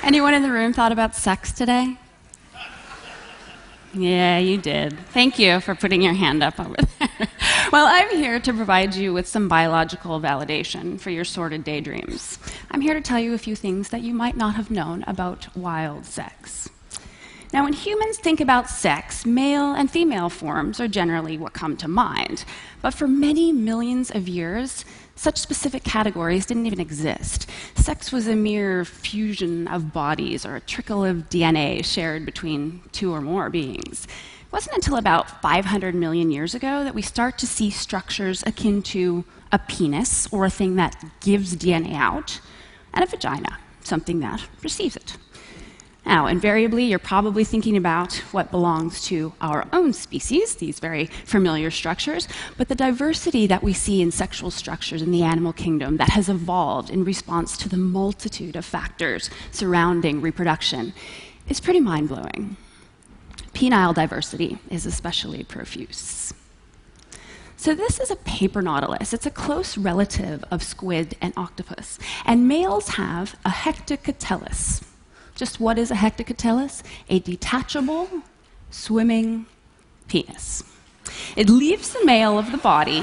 Anyone in the room thought about sex today? Yeah, you did. Thank you for putting your hand up over there. Well, I'm here to provide you with some biological validation for your sordid daydreams. I'm here to tell you a few things that you might not have known about wild sex. Now, when humans think about sex, male and female forms are generally what come to mind. But for many millions of years, such specific categories didn't even exist. Sex was a mere fusion of bodies or a trickle of DNA shared between two or more beings. It wasn't until about 500 million years ago that we start to see structures akin to a penis, or a thing that gives DNA out, and a vagina, something that receives it. Now, invariably, you're probably thinking about what belongs to our own species, these very familiar structures, but the diversity that we see in sexual structures in the animal kingdom that has evolved in response to the multitude of factors surrounding reproduction is pretty mind-blowing. Penile diversity is especially profuse. So this is a paper nautilus. It's a close relative of squid and octopus, and males have a hectocotylus. Just what is a hectocotylus? A detachable, swimming penis. It leaves the male of the body,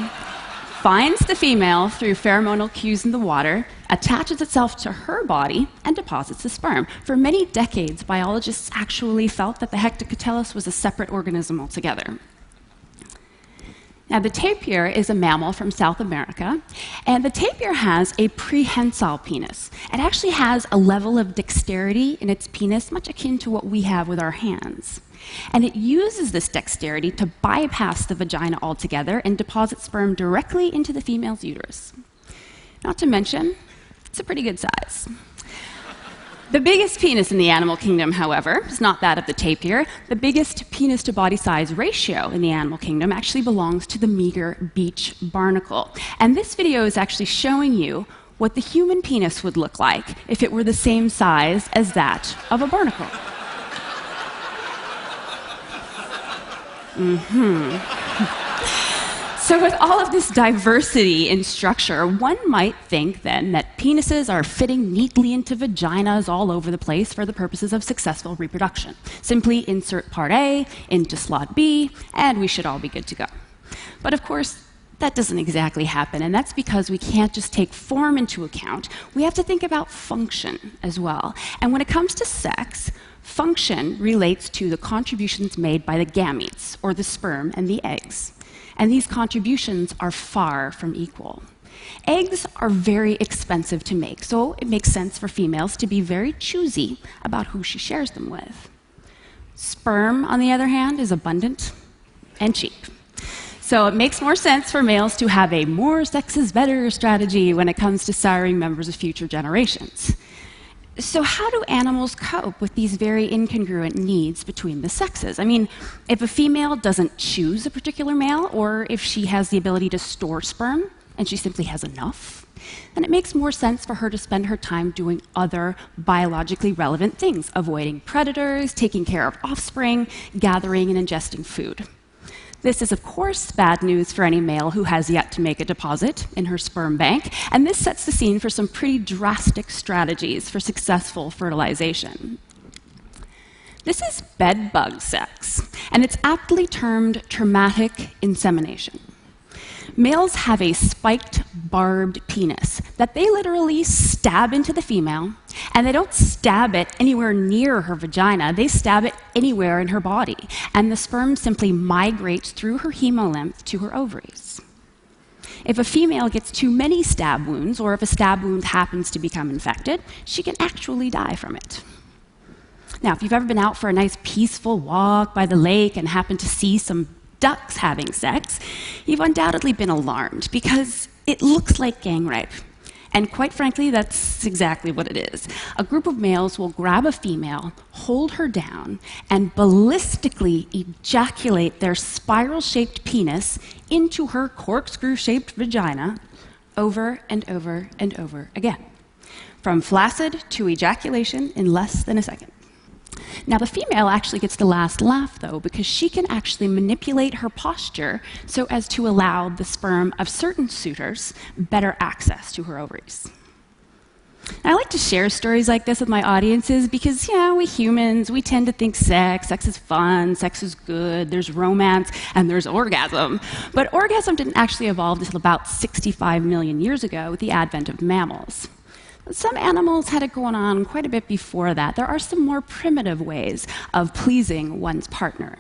finds the female through pheromonal cues in the water, attaches itself to her body, and deposits the sperm. For many decades, biologists actually felt that the hectocotylus was a separate organism altogether. Now, the tapir is a mammal from South America, and the tapir has a prehensile penis. It actually has a level of dexterity in its penis much akin to what we have with our hands. And it uses this dexterity to bypass the vagina altogether and deposit sperm directly into the female's uterus. Not to mention, it's a pretty good size. The biggest penis in the animal kingdom, however, is not that of the tapir. The biggest penis-to-body size ratio in the animal kingdom actually belongs to the meager beach barnacle. And this video is actually showing you what the human penis would look like if it were the same size as that of a barnacle. So with all of this diversity in structure, one might think then that penises are fitting neatly into vaginas all over the place for the purposes of successful reproduction. Simply insert part A into slot B, and we should all be good to go. But of course, that doesn't exactly happen, and that's because we can't just take form into account. We have to think about function as well. And when it comes to sex, function relates to the contributions made by the gametes, or the sperm and the eggs. And these contributions are far from equal. Eggs are very expensive to make, so it makes sense for females to be very choosy about who she shares them with. Sperm, on the other hand, is abundant and cheap. So it makes more sense for males to have a more sex is better strategy when it comes to siring members of future generations. So how do animals cope with these very incongruent needs between the sexes? I mean, if a female doesn't choose a particular male, or if she has the ability to store sperm, and she simply has enough, then it makes more sense for her to spend her time doing other biologically relevant things, avoiding predators, taking care of offspring, gathering and ingesting food. This is, of course, bad news for any male who has yet to make a deposit in her sperm bank, and this sets the scene for some pretty drastic strategies for successful fertilization. This is bedbug sex, and it's aptly termed traumatic insemination. Males have a spiked, barbed penis that they literally stab into the female, and they don't stab it anywhere near her vagina, they stab it anywhere in her body, and the sperm simply migrates through her hemolymph to her ovaries. If a female gets too many stab wounds, or if a stab wound happens to become infected, she can actually die from it. Now, if you've ever been out for a nice peaceful walk by the lake and happened to see some ducks having sex, you've undoubtedly been alarmed because it looks like gang rape. And quite frankly, that's exactly what it is. A group of males will grab a female, hold her down, and ballistically ejaculate their spiral-shaped penis into her corkscrew-shaped vagina over and over and over again, from flaccid to ejaculation in less than a second. Now, the female actually gets the last laugh, though, because she can actually manipulate her posture so as to allow the sperm of certain suitors better access to her ovaries. I like to share stories like this with my audiences because, yeah, we humans, we tend to think sex is fun, sex is good, there's romance, and there's orgasm. But orgasm didn't actually evolve until about 65 million years ago with the advent of mammals. Some animals had it going on quite a bit before that. There are some more primitive ways of pleasing one's partner.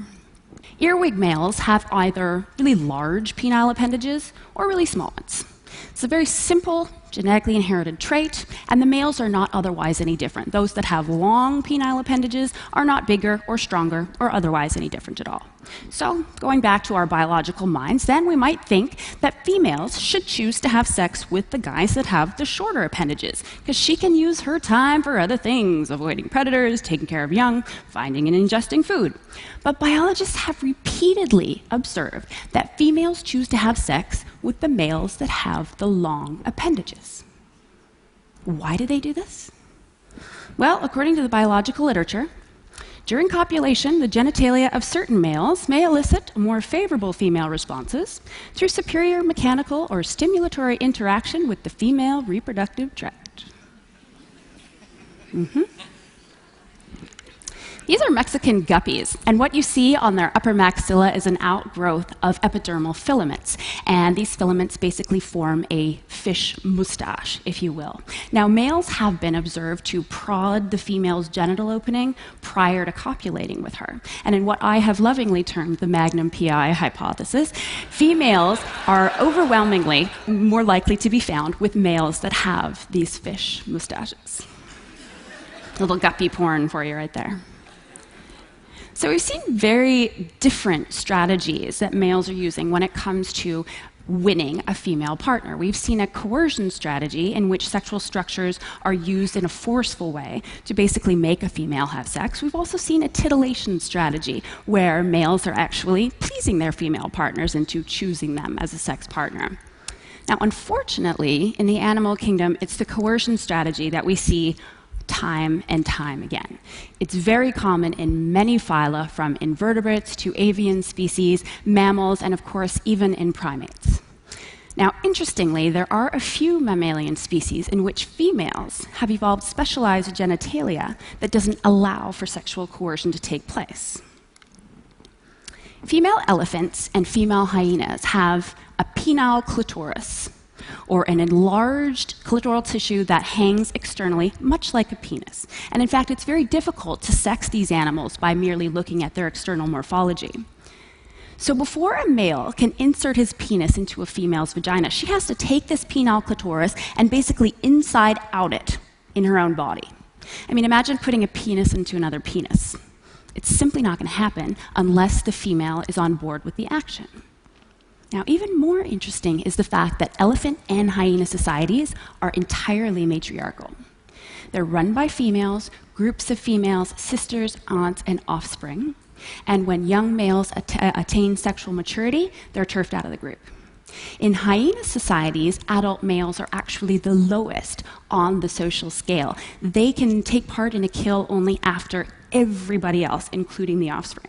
Earwig males have either really large penile appendages or really small ones. It's a very simple, genetically inherited trait, and the males are not otherwise any different. Those that have long penile appendages are not bigger or stronger or otherwise any different at all. So, going back to our biological minds, then we might think that females should choose to have sex with the guys that have the shorter appendages, because she can use her time for other things, avoiding predators, taking care of young, finding and ingesting food. But biologists have repeatedly observed that females choose to have sex with the males that have the long appendages. Why do they do this? Well, according to the biological literature, during copulation, the genitalia of certain males may elicit more favorable female responses through superior mechanical or stimulatory interaction with the female reproductive tract. These are Mexican guppies, and what you see on their upper maxilla is an outgrowth of epidermal filaments, and these filaments basically form a fish mustache, if you will. Now, males have been observed to prod the female's genital opening prior to copulating with her, and in what I have lovingly termed the Magnum PI hypothesis, females are overwhelmingly more likely to be found with males that have these fish mustaches. A little guppy porn for you right there. So we've seen very different strategies that males are using when it comes to winning a female partner. We've seen a coercion strategy in which sexual structures are used in a forceful way to basically make a female have sex. We've also seen a titillation strategy where males are actually pleasing their female partners into choosing them as a sex partner. Now, unfortunately, in the animal kingdom, it's the coercion strategy that we see time and time again. It's very common in many phyla, from invertebrates to avian species, mammals, and of course, even in primates. Now, interestingly, there are a few mammalian species in which females have evolved specialized genitalia that doesn't allow for sexual coercion to take place. Female elephants and female hyenas have a penile clitoris, or an enlarged clitoral tissue that hangs externally, much like a penis. And in fact, it's very difficult to sex these animals by merely looking at their external morphology. So before a male can insert his penis into a female's vagina, she has to take this penile clitoris and basically inside out it in her own body. I mean, imagine putting a penis into another penis. It's simply not going to happen unless the female is on board with the action. Now, even more interesting is the fact that elephant and hyena societies are entirely matriarchal. They're run by females, groups of females, sisters, aunts, and offspring. And when young males attain sexual maturity, they're turfed out of the group. In hyena societies, adult males are actually the lowest on the social scale. They can take part in a kill only after everybody else, including the offspring.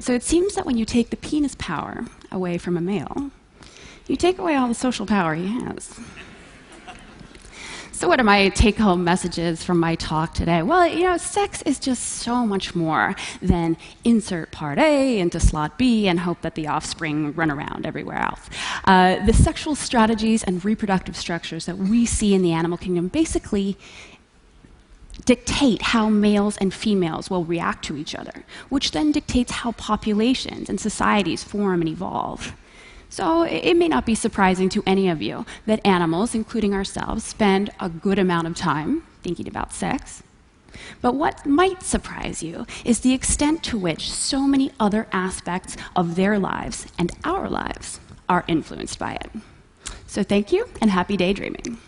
So it seems that when you take the penis power away from a male, you take away all the social power he has. So what are my take-home messages from my talk today? Well, sex is just so much more than insert part A into slot B and hope that the offspring run around everywhere else. The sexual strategies and reproductive structures that we see in the animal kingdom basically dictate how males and females will react to each other, which then dictates how populations and societies form and evolve. So it may not be surprising to any of you that animals, including ourselves, spend a good amount of time thinking about sex. But what might surprise you is the extent to which so many other aspects of their lives and our lives are influenced by it. So thank you, and happy daydreaming.